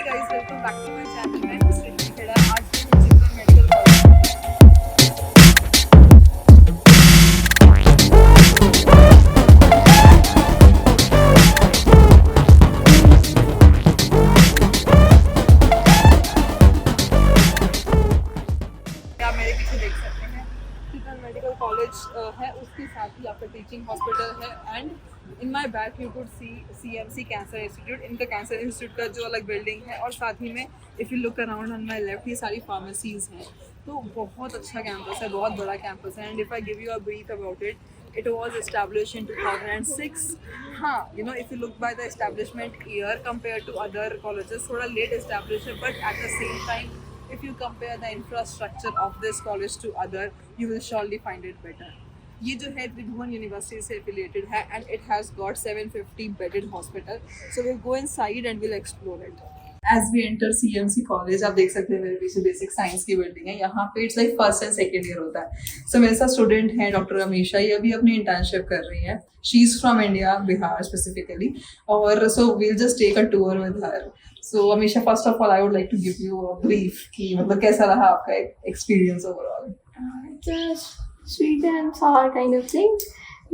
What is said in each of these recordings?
guys, welcome back to my channel. मैं हूँ सृष्टि खेड़ा। आज मैं हूँ जिला मेडिकल कॉलेज। आप मेरे पीछे देख सकते हैं जिला मेडिकल कॉलेज है, उसके साथ ही आपका टीचिंग हॉस्पिटल है and in my back you could see CMC cancer institute. इनका कैंसर इंस्टीट्यूट का जो अलग बिल्डिंग है और साथ ही में if you look around on my left ये सारी फार्मेसीज़ हैं। तो बहुत अच्छा कैंपस है, बहुत बड़ा कैंपस है and if I give you a brief about it, it was established in 2006. हाँ, you know, if you look by the establishment year compared to other colleges, थोड़ा late established है, but at the same time, if you compare the infrastructure of this college to other, you will surely find it better. ये जो है त्रिभुवन university से affiliated है and it has got 750 bedded hospital. So we'll go inside and we'll explore it. As we enter CMC college, आप देख सकते हैं मेरे पीछे बेसिक साइंस की बिल्डिंग है। यहाँ पे it's like first and second year होता है। सो मेरे साथ स्टूडेंट हैं डॉक्टर अमीशा, ये अभी अपनी इंटर्नशिप कर रही हैं। She is from India, Bihar specifically. और so we'll just take a tour with her. So Amisha, first of all I would like to give you a brief कि मतलब कैसा रहा आपका experience overall. It's a sweet and sour kind of thing.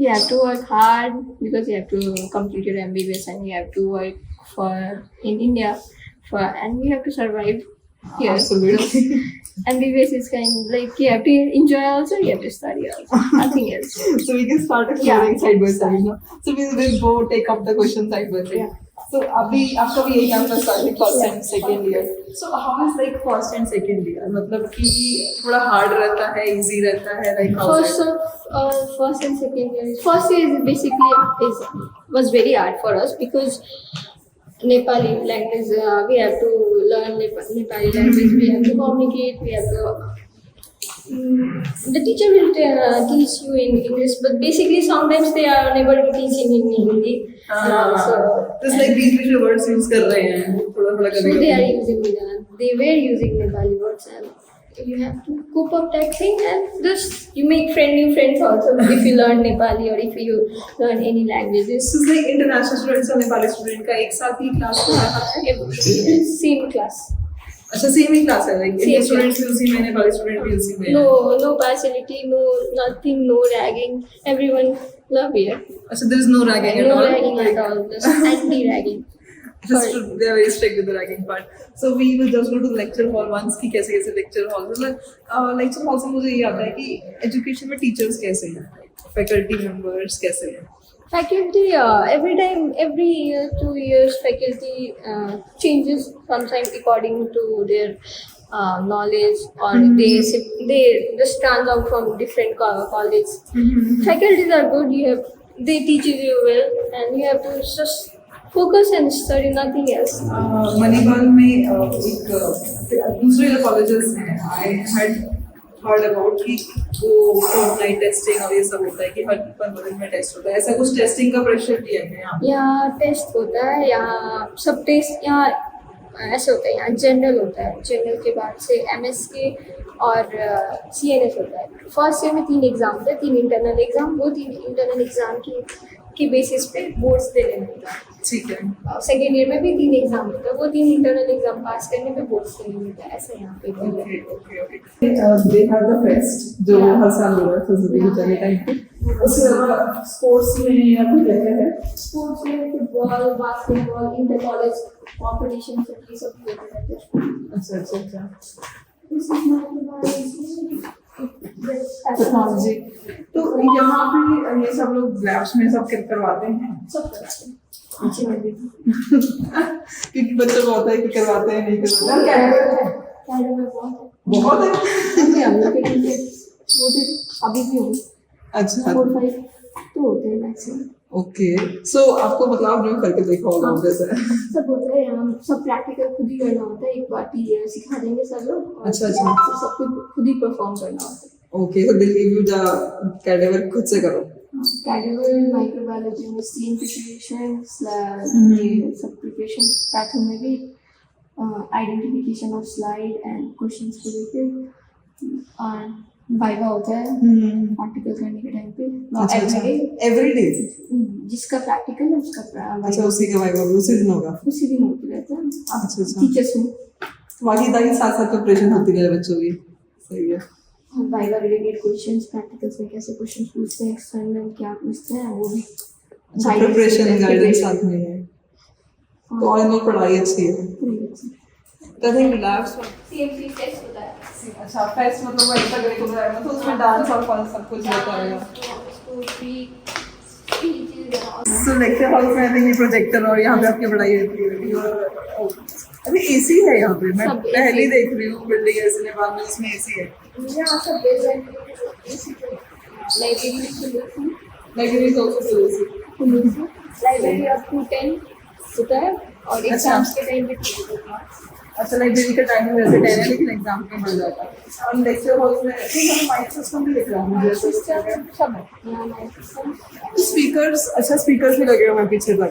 You have to work hard because you have to complete your MBBS and you have to work for in India and you have to survive here. Absolutely. MBBS is kind of like you have to enjoy also, you have to study also. Nothing else. So we can start exploring side by side, no? So we'll go take up the question side by side. Yeah. So अभी आपका भी यही campus था first and second year. So how is like first and second year, मतलब कि थोड़ा hard रहता है, इजी रहता है, like First and second year. First year is basically was very hard for us because Nepali language, we have to learn Nepali language, we have to communicate, we have to. The teacher will teach you in English, but basically sometimes they are unable to teach in Hindi. so just like बीच बीच में words use कर रहे हैं थोड़ा थोड़ा So करके। they are using they were using Nepali words and you have to cope up that thing and just you make new friends also if you learn Nepali or if you learn any languages. This is like international students और Nepali student का एक साथ ही class हो रहा है। Same class. अच्छा, same ही class है, like Indian Same students भी उसी में, नेपाली स्टूडेंट भी उसी में। No partiality, no nothing, no ragging. Everyone love here. अच्छा, there is no ragging at No all. ragging at all. Just anti-ragging. Just to, they are very strict with the ragging part. So we will just go to the lecture hall once कि कैसे कैसे lecture hall, मतलब lecture hall से मुझे ये आता है कि education में teachers कैसे हैं, faculty members कैसे हैं। Faculty, every year, 2 years, faculty changes sometimes according to their knowledge or they just stand out from different colleges. Faculties are good. They teach you well, and you have to just focus and study, nothing else. Manipal में एक दूसरे colleges हैं, I had heard about कि वो night testing और ये सब होता है कि हर 15 दिन में टेस्ट होता है, ऐसा कुछ टेस्टिंग का प्रेशर भी है क्या? यहाँ टेस्ट होता है, यहाँ सब टेस्ट यहाँ ऐसे होता है। यहाँ जनरल होता है, जनरल के बाद से MSK और CNS होता है। फर्स्ट ईयर में 3 एग्जाम होते हैं, 3 इंटरनल एग्जाम। वो 3 इंटरनल एग्जाम की बेसिस पे बोर्ड्स देने होता है। ठीक है। सेकेंड ईयर में भी 3 एग्जाम होता है, वो 3 इंटरनल एग्जाम पास करने पे बोर्ड्स देने होता है। ऐसा यहाँ पे okay. They have the fest जो हर साल हो रहा है फैसिलिटी चले टाइम पे। उसके अलावा स्पोर्ट्स में या कुछ क्या है? स्पोर्ट्स में football, basketball, inter college competition ये सब होते रहते हैं। अच्छा। टेक्नोलॉजी तो यहाँ पे ये सब लोग लैब्स में सब करवाते हैं, सब करते हैं। अच्छी लगी क्योंकि बच्चों को होता है कि करवाते हैं नहीं करवाते हैं। कैनेडा में बहुत बहुत है। हम लोग के लिए होते अभी भी होगी। अच्छा, 4-5 तो होते हैं मैक्सिमम। ओके। सो आपको मतलब आपने करके देखा होगा जैसे सब होता है यहाँ, सब प्रैक्टिकल खुद ही करना होता है। एक बार सिखा देंगे सब लोग। अच्छा। सब खुद ही परफॉर्म करना होता है। ओके, तो दिल गिव यू द कैडेवर खुद से करो। कैडेवर, माइक्रोबायोलॉजी में स्टीम प्रिपरेशन, ये सब प्रिपरेशन पैथो में भी identification of slide and questions को लेकर वाइवा होता है हम्म। प्रैक्टिकल करने के टाइम पे अच्छा अच्छा एवरीडे। एवरीडे। जिसका प्रैक्टिकल है उसका अच्छा उसी का वाइवा भी उसी दिन होगा। उसी दिन होती रहता है। अच्छा, अच्छा। टीचर्स में बाकी ताकि साथ साथ प्रिपरेशन होती रहे बच्चों की। सही है। वाइवा रिलेटेड क्वेश्चंस, प्रैक्टिकल्स में कैसे क्वेश्चन पूछते हैं, एक्सटर्नल क्या पूछते हैं, वो भी प्रिपरेशन गाइडेंस साथ में है तो ऑल इन ऑल पढ़ाई अच्छी है। तो I think relax CMC test होता है। अच्छा फेस्ट मतलब वो एक्स्ट्रा करिकुलर है तो उसमें डांस और फन सब कुछ होता है। उसको फ्री चीज़ सो लेक्चर हॉल में आई थिंक प्रोजेक्टर और यहाँ पे आपकी पढ़ाई होती है और अभी एसी है यहाँ पे। मैं सब पहली AC देख रही हूँ बिल्डिंग ऐसे नेपाल में जिसमें एसी है। यहाँ सब basement library library is also full AC. Library up to 10 होता है और एग्जाम्स के टाइम पे 2 होता है। अच्छा लाइब्रेरी का टाइमिंग वैसे 10 है लेकिन एग्जाम में बढ़ जाता है। और लेक्चर हॉल में ठीक है माइक सिस्टम भी दिख रहा है मुझे। सब है यहाँ माइक सिस्टम। स्पीकर्स अच्छा स्पीकर्स भी लगे हुए हैं पीछे तक।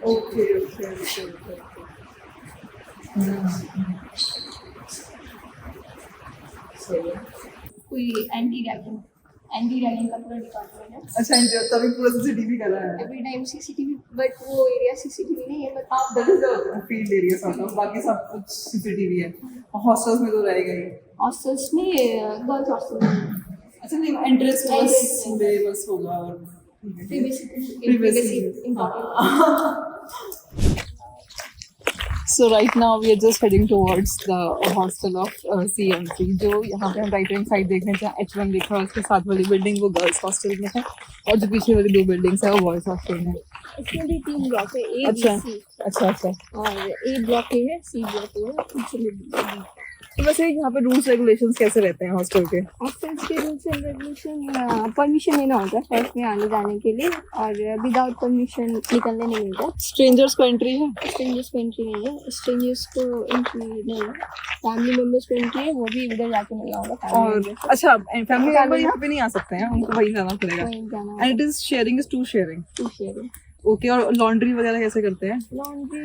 ओके ओके ओके सही है। कोई एंटी रैगिंग का पूरा डिपार्टमेंट है। अच्छा एंजॉय तभी पूरा सीसीटीवी कर रहा है। एवरी टाइम सीसीटीवी, बट वो एरिया सीसीटीवी नहीं है, बट हाँ that is the field area sort of बाकी सब कुछ सीसीटीवी है। हॉस्टल्स में तो रहेगा ही। हॉस्टल्स में गर्ल्स हॉस्टल में अच्छा नहीं एंट्रेंस में बस होगा और privacy important। So right now we are just heading towards the hostel of CMC जो यहाँ पे हम राइट हैंड साइड देख रहे हैं जहाँ H1 लिखा है उसके साथ वाली बिल्डिंग वो गर्ल्स हॉस्टल में है और जो पीछे वाली 2 बिल्डिंग्स है वो बॉयज हॉस्टल में। इसमें भी 3 ब्लॉक है, ए अच्छा बी सी, अच्छा अच्छा। और ए ब्लॉक ए है, सी ब्लॉक ए है, पीछे में बी। तो वैसे यहाँ पे रूल्स रेगुलेशंस कैसे रहते हैं हॉस्टल के? हॉस्टल्स के रूल्स एंड रेगुलेशन, परमिशन लेना होता है फर्स्ट में आने जाने के लिए और विदाउट परमिशन निकलने नहीं मिलता। स्ट्रेंजर्स को एंट्री है? स्ट्रेंजर्स को एंट्री नहीं है, स्ट्रेंजर्स को एंट्री नहीं है। फैमिली मेंबर्स को एंट्री है, वो भी उधर जाके मिलना होगा। और अच्छा फैमिली मेंबर यहाँ पे नहीं आ सकते हैं उनको वहीं जाना पड़ेगा। वहीं जाना and it is sharing is two sharing. Two sharing. Okay और लॉन्ड्री वगैरह कैसे करते हैं? लॉन्ड्री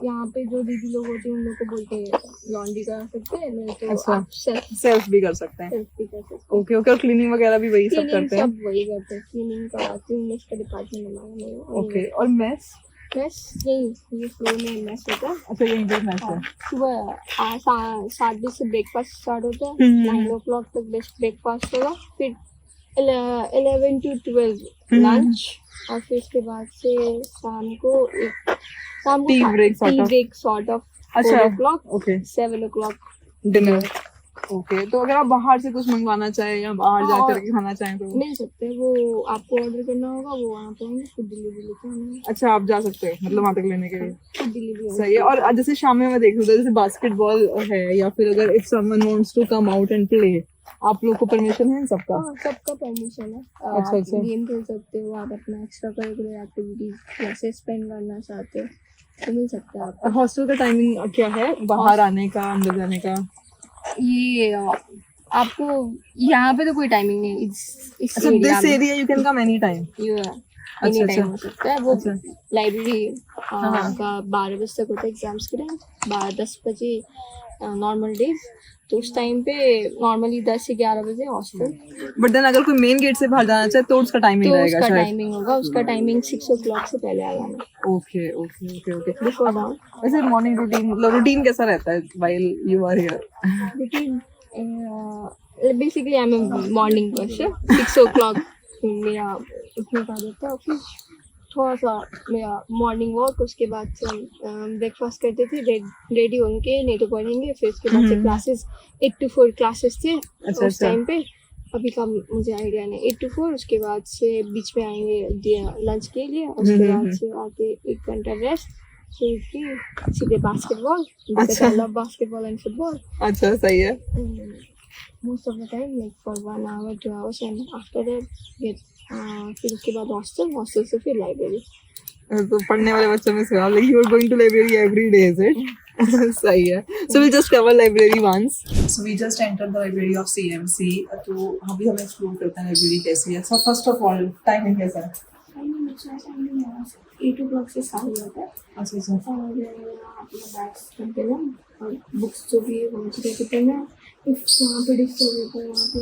यहाँ पे जो दीदी लोग होते हैं उन लोग को बोलते हैं लॉन्ड्री करा सकते हैं, नहीं तो अच्छा। आप सेल्फ भी कर सकते हैं? सेल्फ भी कर सकते हैं। ओके ओके और क्लीनिंग वगैरह भी वही सब क्लीनिंग करते हैं? सब वही करते हैं, क्लीनिंग कराते हैं, उसका डिपार्टमेंट हमारा नहीं है। ओके और मेस? मेस यही फ्लोर में मेस होता है। अच्छा यहीं पे मेस है। सुबह 7 बजे से ब्रेकफास्ट स्टार्ट होता है, 9 o'clock तक ब्रेकफास्ट होगा, फिर 11 to 12 लंच और फिर इसके बाद से शाम को टी ब्रेक सॉर्ट ऑफ अच्छा 4 o'clock okay 7 o'clock dinner. Okay तो अगर आप बाहर से कुछ मंगवाना चाहें या बाहर जा हाँ, करके खाना चाहें तो मिल सकते हैं। वो आपको ऑर्डर करना होगा, वो वहाँ पे आएंगे, खुद डिलीवरी लेके आएंगे, अच्छा आप जा सकते हो मतलब वहाँ तक लेने के लिए? खुद डिलीवरी। सही है। और जैसे शाम में मैं देख रही हूँ जैसे बास्केटबॉल है या फिर अगर if someone wants to come out and play आप लोग को परमिशन है इन सबका? हाँ सबका परमिशन है। अच्छा, अच्छा। गेम खेल सकते हो आप, अपना एक्स्ट्रा करिकुलर एक्टिविटीज जैसे स्पेंड करना चाहते हो तो मिल सकता है आपको। हॉस्टल का टाइमिंग क्या है बाहर आने का अंदर जाने का? ये आपको यहाँ पे तो कोई टाइमिंग नहीं। इस अच्छा this area you can come any time? Any अच्छा, टाइम हो सकता है। वो अच्छा। लाइब्रेरी हाँ। का 12 बजे तक होता है एग्जाम्स के टाइम, 10 बजे नॉर्मल डेज, तो उस टाइम पे नॉर्मली 10 से 11 बजे हॉस्टल। बट देन अगर कोई मेन गेट से बाहर जाना चाहे तो उसका टाइमिंग तो रहेगा उसका शायद? टाइमिंग होगा, उसका टाइमिंग 6 o'clock से पहले आ जाना। Okay okay okay okay. Before down वैसे मॉर्निंग रूटीन मतलब रूटीन कैसा रहता है while you are here? Routine basically I am morning person. 6 o'clock मेरा उठने का रहता है, फिर थोड़ा सा मेरा मॉर्निंग वॉक, उसके बाद से हम ब्रेकफास्ट करते थे, रेडी होंगे, नहीं तो पढ़ेंगे, फिर उसके बाद से क्लासेस 8 to 4 क्लासेस थे अच्छा, उस टाइम पे। अभी का मुझे आइडिया नहीं। 8 to 4 उसके बाद से बीच में आएंगे लंच के लिए, उसके बाद से आके 1 घंटा रेस्ट, फिर सीधे बास्केटबॉल। अच्छा। Basketball and football. अच्छा सही है। Most of the time like for 1 hour 2 hours and after that फिर उसके बाद हॉस्टल से फिर लाइब्रेरी। तो पढ़ने वाले बच्चों में से आप like you are going to library every day is it? सही है। So we just cover library once. So we just enter the library of CMC. तो अभी हम एक्सप्लोर करते हैं लाइब्रेरी कैसी है। So first of all timing कैसा है? टाइमिंग 8 o'clock से स्टार्ट हो जाता है। अच्छा अच्छा और अपना बैग्स रख देना और बुक्स जो भी है वो रख देना। इफ वहाँ पे डिस्क हो गया तो वहाँ पे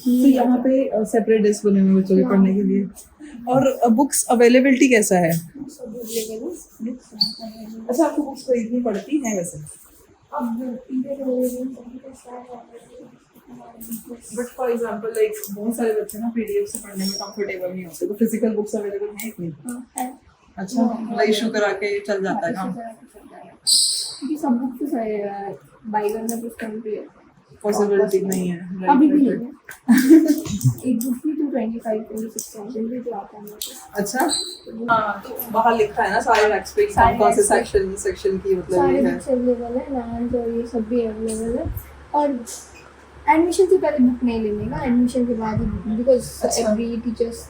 तो यहाँ पे सेपरेट डेस्क बने हुए बच्चों के पढ़ने के लिए। और बुक्स अवेलेबिलिटी कैसा है? सब अवेलेबल है। अच्छा, आपको बुक्स खरीदनी पड़ती है वैसे? अब inter but for example like बहुत सारे बच्चे ना पीडीएफ से पढ़ने में कंफर्टेबल नहीं होते, तो फिजिकल बुक्स अवेलेबल है कि नहीं? है अच्छा, मतलब इशू करा के चल जाता है काम? क्योंकि सब बुक तो सारे बाई करना कुछ टाइम पे पॉसिबिलिटी नहीं है। Right, अभी भी right, नहीं right. है। एक बुक भी तो 25-26,000 भी तो आता है। अच्छा, हाँ, तो बाहर लिखा है ना सारे रैक्स पे सारे कौन से racks पे। सेक्शन की मतलब सारे ये है। बुक्स अवेलेबल है, नाइन्थ और ये सब भी अवेलेबल है। और एडमिशन से पहले बुक नहीं लेने का, एडमिशन के बाद ही बुक, बिकॉज अच्छा। Every teachers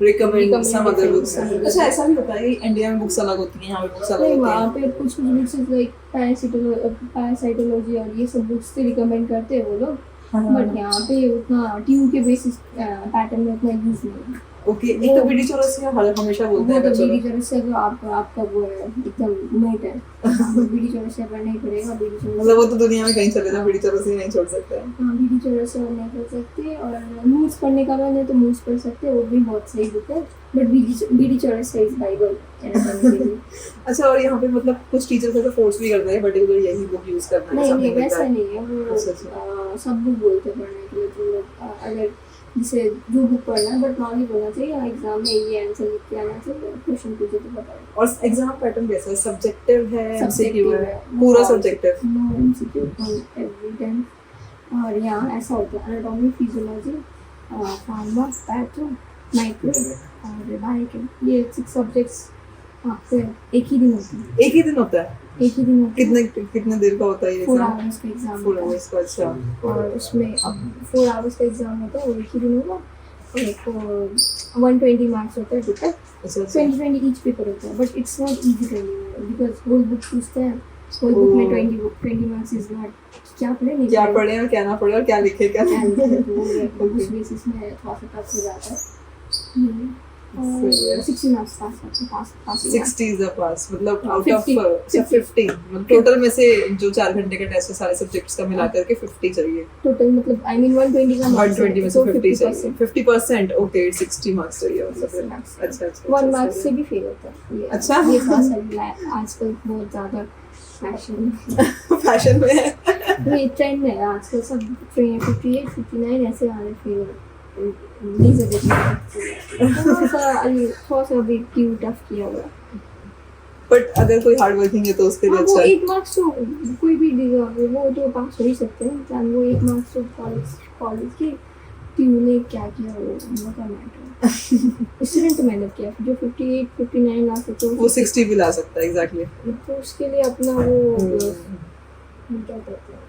recommend some other different books. some other अच्छा, ऐसा भी होता है कि इंडिया में बुक्स अलग होती हैं, यहाँ पे बुक्स अलग नहीं, होती वहाँ हैं। पे कुछ बुक्स लाइक पैरासाइटोलॉजी और ये सब बुक्स से रिकमेंड करते हैं वो लोग। बट यहाँ पे उतना ट्यू के बेसिस पैटर्न में उतना यूज नहीं है। ओके, एक तो बीडी चौरसिया हमेशा बोलते वो हैं तो बच्चों बीडी को। चौरसिया तो आपका वो है एकदम नोट है। आपको बीडी चौरसिया पढ़ना ही पड़ेगा। बीडी चौरसिया मतलब वो तो दुनिया में कहीं चले जाए, बीडी चौरसिया नहीं छोड़ सकते हैं। हाँ, बीडी चौरसिया नहीं कर सकते। और मूव्स पढ़ने का मन है तो मूव्स पढ़ सकते हैं, वो भी बहुत सही बुक है। But BD Chaurasia is bible anatomy के लिए। अच्छा, और यहाँ पे मतलब कुछ टीचर्स ऐसे फोर्स भी करते हैं पर्टिकुलर यही बुक यूज करना है, नहीं something like वैसा that. नहीं है वो। अच्छा। सब बुक बोलते हैं पढ़ने के लिए, तो अगर जिसे जो बुक पढ़ना है बट नॉलेज होना चाहिए। एग्जाम में ये आंसर लिख के आना चाहिए, क्वेश्चन पूछे तो बताओ। और एग्जाम पैटर्न कैसा है? सब्जेक्टिव है, एमसीक्यू है? Subjective पूरा है। Subjective? No MCQ every time. और यहाँ ऐसा होता है anatomy, physiology, pharma, patho, micro और बायोकेम, ये 6 सब्जेक्ट्स आपके एक ही दिन होते हैं। एक ही दिन होता है? एक ही दिन होते हैं। कितने देर का होता है ये 4 एग्जाम? आवर्स का एग्जाम 4 होता है। आवर्स का। अच्छा। और उसमें अब 4 आवर्स का एग्जाम होता है, वो एक ही दिन होगा। और एक 120 मार्क्स होता है टोटल। अच्छा, अच्छा। 20 ईच पेपर होता है, बट इट्स नॉट इजी करनी, बिकॉज होल बुक पूछते हैं। होल बुक में 20 मार्क्स इज नॉट क्या पढ़े नहीं क्या पढ़े और क्या ना पढ़े और क्या लिखे क्या लिखे। तो उस बेसिस में थोड़ा सा टफ हो जाता है। और 60 मार्क्स पास 60 इज द पास, मतलब आउट ऑफ 50 50 मतलब टोटल में से जो 4 घंटे का टेस्ट है सारे सब्जेक्ट्स का मिला करके 50 चाहिए। टोटल, मतलब आई मीन 120 का 120 में से 50 चाहिए। 50%। 50%, ओके, 60 मार्क्स चाहिए। 60 marks। अच्छा, अच्छा। 1 मार्क्स से भी फेल होता है ये। अच्छा। ये थोड़ा सा आजकल बहुत ज़्यादा फैशन फैशन में है। ये ट्रेंड में है आजकल। सब 58, 59 ऐसे आ रहे फेल। प्लीज थोड़ा सा भी क्यों टफ किया हुआ। बट अगर कोई हार्ड वर्किंग है तो उसके लिए हाँ, अच्छा वो है। 1 मार्क्स तो कोई भी देगा, वो तो पास हो ही सकते हैं। चाहे वो 1 मार्क्स तो कॉलेज के ट्यूने क्या किया वो का मैटर। स्टूडेंट तो मेहनत किया, जो 58, 59 ला सकते वो 60 भी ला सकता है। एग्जैक्टली। तो उसके लिए अपना वो क्या कहते हैं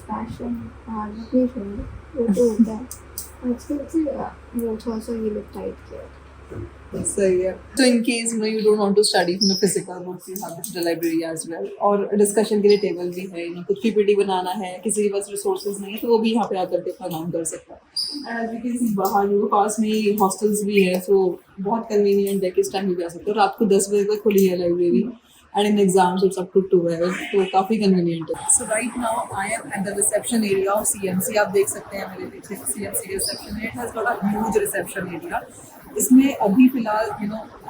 पैशन हार्ड वर्क नहीं छोड़ना, वो तो होता है। आजकल से वो थोड़ा सा ये लोग टाइट किया। सही है। So in case you don't want to study from the physical books, you have the library as well. और डिस्कशन के लिए टेबल भी है, कुछ पीपीटी बनाना है, किसी के पास रिसोर्सेज नहीं है तो वो भी यहाँ पे आकर के अपना काम कर सकता है। And as you can see बाहर जो पास में ही हॉस्टल्स भी है, तो बहुत कन्वीनियंट है कि इस टाइम भी आ सकते हो। रात को 10 बजे तक खुली है library and in exams it's up to 12, तो काफ़ी कन्वीनियंट है। So right now I am at the reception area of CMC. आप देख सकते हैं मेरे पीछे सीएमसी रिसेप्शन है। It has got a huge reception area. इसमें अभी फिलहाल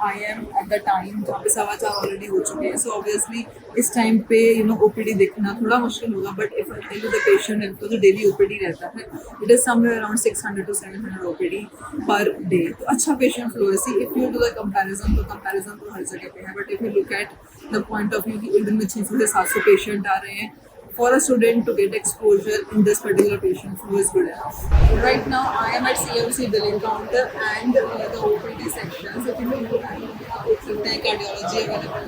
I am at the time जहाँ पे 4:15 ऑलरेडी हो चुके हैं। सो ऑब्वियसली इस टाइम पे ओपीडी देखना थोड़ा मुश्किल होगा, but if I tell you the patient इनको जो डेली ओपीडी रहता है it is somewhere around 600 to 700 OPD per day. तो अच्छा पेशेंट फ्लो है। See if you do the comparison तो हर जगह पे है, but if you look at the point of view कि एक दिन में 600 से 700 पेशेंट आ रहे हैं, for a student to get exposure in this particular patient flow is good enough. Right now, I am at CMC billing counter and the OPD section. So, if you look at देख सकते हैं cardiology available,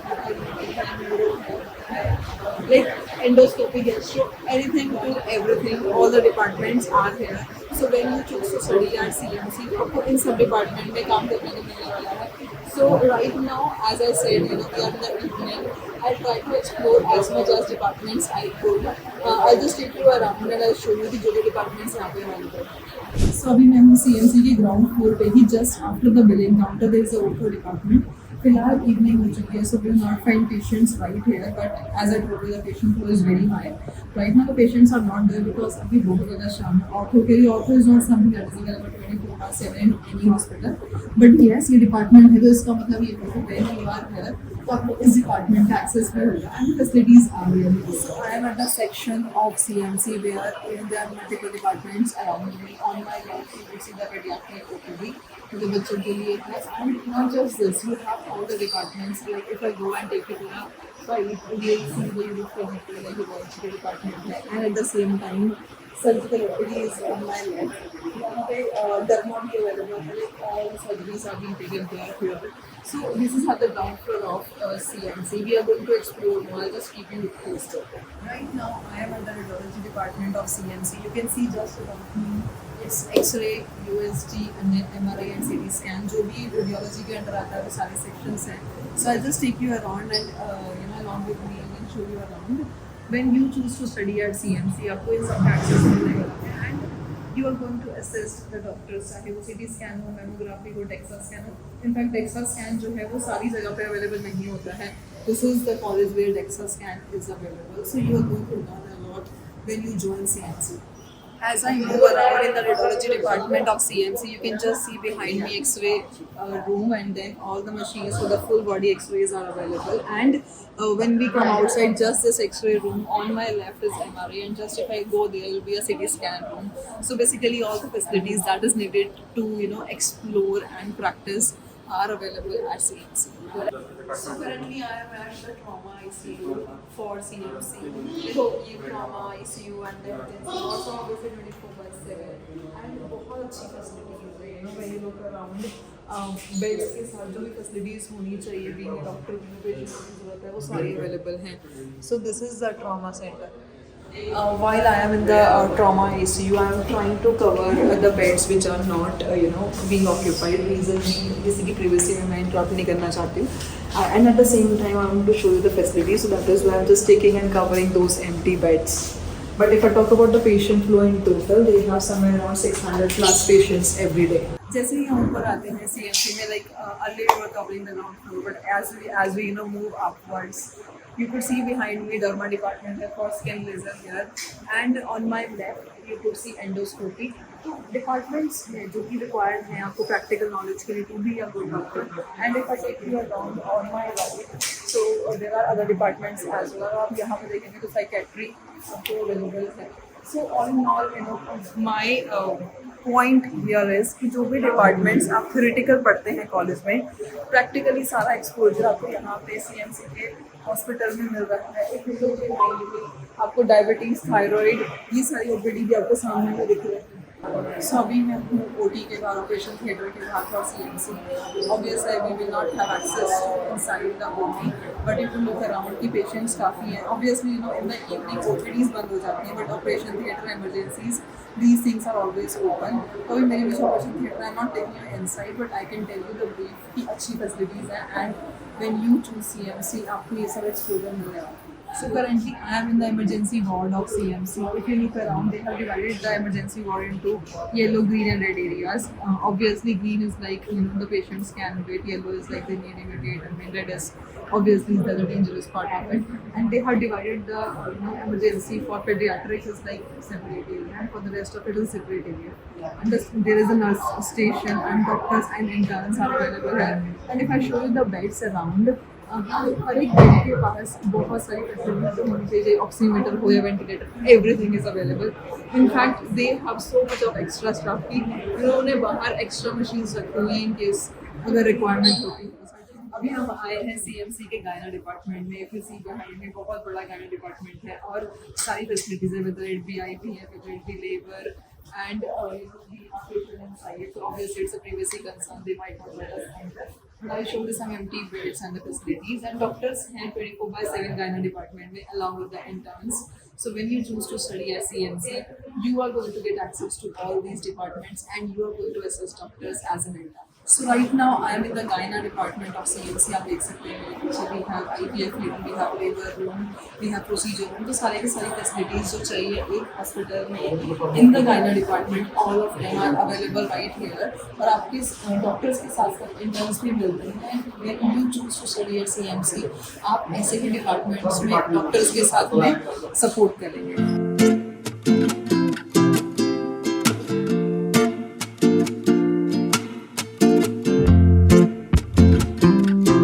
like endoscopy, gastro, anything to everything. All the departments are here. So when you choose to study at CMC, आपको इन सब department में काम करने को मिलने वाला है। So right now, as I said, we are in the evening. I'll try to explore as much as departments I could. I'll just take you around and I'll show you कि जो departments यहाँ पे available हैं। So अभी मैं हूँ CMC के ground floor पे ही, just after the billing counter there is a ortho department. फिलहाल इवनिंग हो चुकी है, so we will not find patients right here, but as I told you, the patient flow is very high. Right now the patients are not there because अभी बहुत ज़्यादा शाम है. Ortho के लिए ortho is not something that is available 24/7 in any hospital. But yes, ये department है, तो इसका मतलब ये है कि when you are here, तो आपको इस department का access भी होगा and facilities are really good. So I am at the section of CMC where there are multiple departments around me. On my left you will see the pediatric OPD. जो बच्चों के लिए है, and not just this, you have all the departments. Like if I go and take you to the site, you will see the urology, like the urology department है, and at the same time surgical OPD is on my left. यहाँ पे derma भी available है, like all surgeries are being taken care here. So this is at the ground floor of CMC. We are going to explore more. I'll just keep you posted. Right now I am at the radiology department of CMC. You can see just above me. It's X-ray, USG, and then MRI and CT scan. जो भी radiology के अंदर आता है वो सारे sections हैं. So I'll just take you around and along with me and show you around. When you choose to study at CMC, आपको इन सब access मिलेगा and you are going to assist the doctors. चाहे वो CT scan हो, mammography हो, DEXA scan हो. In fact, DEXA scan जो है वो सारी जगह पे available नहीं होता है. This is the college where DEXA scan is available. So you are going to learn a lot when you join CMC. As I move around in the radiology department of CMC, you can just see behind me X-ray room, and then all the machines for the full body X-rays are available. And when we come outside, just this X-ray room, on my left is MRI, and just if I go there, will be a CT scan room. So basically, all the facilities that is needed to explore and practice are available at CMC. So currently I am at the trauma ICU for CMC. देखो ये trauma ICU and then also obviously 24/7 and बहुत अच्छी facilities है. When you look around, beds के साथ जो भी facilities होनी चाहिए, being a doctor की patient की ज़रूरत है वो सारी available हैं. So this is the trauma center. While I am in the trauma ICU, I am trying to cover the beds which are not, being occupied. Reason being, जैसे कि previously मैं interrupt नहीं करना चाहती हूँ. And at the same time, I want to show you the facilities. So that is why I'm just taking and covering those empty beds. But if I talk about the patient flow in total, they have somewhere around 600 plus patients every day. जैसे ही हम ऊपर आते हैं CMC में, like earlier we were covering the ground floor, but as we move upwards, you could see behind me derma department है for skin laser here, and on my left you could see endoscopy. तो departments हैं जो कि required हैं आपको practical knowledge के लिए to be a good doctor. And if I take you around on my right, so there are other departments as well. आप यहाँ पे देखेंगे तो साइकेट्री सबको अवेलेबल है. So all in all my point here is कि जो भी डिपार्टमेंट्स आप थ्योरेटिकल पढ़ते हैं कॉलेज में, प्रैक्टिकली सारा एक्सपोजर आपको यहाँ पे CMC के हॉस्पिटल में मिल रहा है. एक लोग के माइंड में आपको डायबिटीज़, थायराइड, ये सारी OPD भी आपको सामने में दिख रहे हैं. So अभी मैं हूँ OT के बाद, ऑपरेशन थिएटर के बाद for CMC. Obviously we will not have access to inside the OT, but if you look around की patients काफ़ी हैं. Obviously in the evening OPDs बंद हो जाती हैं, but operation theatre, emergencies, these things are always open. तो अभी मेरे बीच operation theatre, I'm not taking you inside, but I can tell you the brief कि अच्छी facilities हैं. And when you choose CMC, आपको ये सब exposure मिलेगा. So currently I am in the emergency ward of CMC. If you look around, they have divided the emergency ward into yellow, green and red areas. Obviously green is like the patients can wait, yellow is like they need immediate, and then red is obviously the dangerous part of it. And they have divided the emergency for pediatrics is like separate area, and for the rest of it is separate area. And there is a nurse station and doctors and interns are available here. And if I show you the beds around, हर एक bed के पास बहुत सारी facilities होनी चाहिए. Oximeter हो या ventilator, everything is available. In fact they have so much of extra staff कि उन्होंने बाहर एक्स्ट्रा मशीन्स रखी हुई हैं इन केस अगर रिक्वायरमेंट होती है. अभी हम आए हैं CMC के गायना डिपार्टमेंट में. फिर सी बिहाइंड में बहुत बड़ा गायना डिपार्टमेंट है और सारी फैसिलिटीज़ है, वेदर इट बी IP है, whether it be labour and the patient inside. So obviously it's a privacy concern, they might not let us enter. But I showed you some empty beds and the facilities, and doctors have 24/7 gynae department में along with the interns. So when you choose to study at CMC, you are going to get access to all these departments and you are going to assist doctors as an intern. So right now I am in the gyna department of CMC. आप देख सकते हैं, so we have IVF room, we have labor room, we have procedure room. तो सारे के सारी facilities जो चाहिए एक hospital में in the gyna department, all of them are available right here. और आपके doctors के साथ साथ interns भी मिलते हैं. When you choose to study at CMC, आप ऐसे ही departments में doctors के साथ में support करेंगे.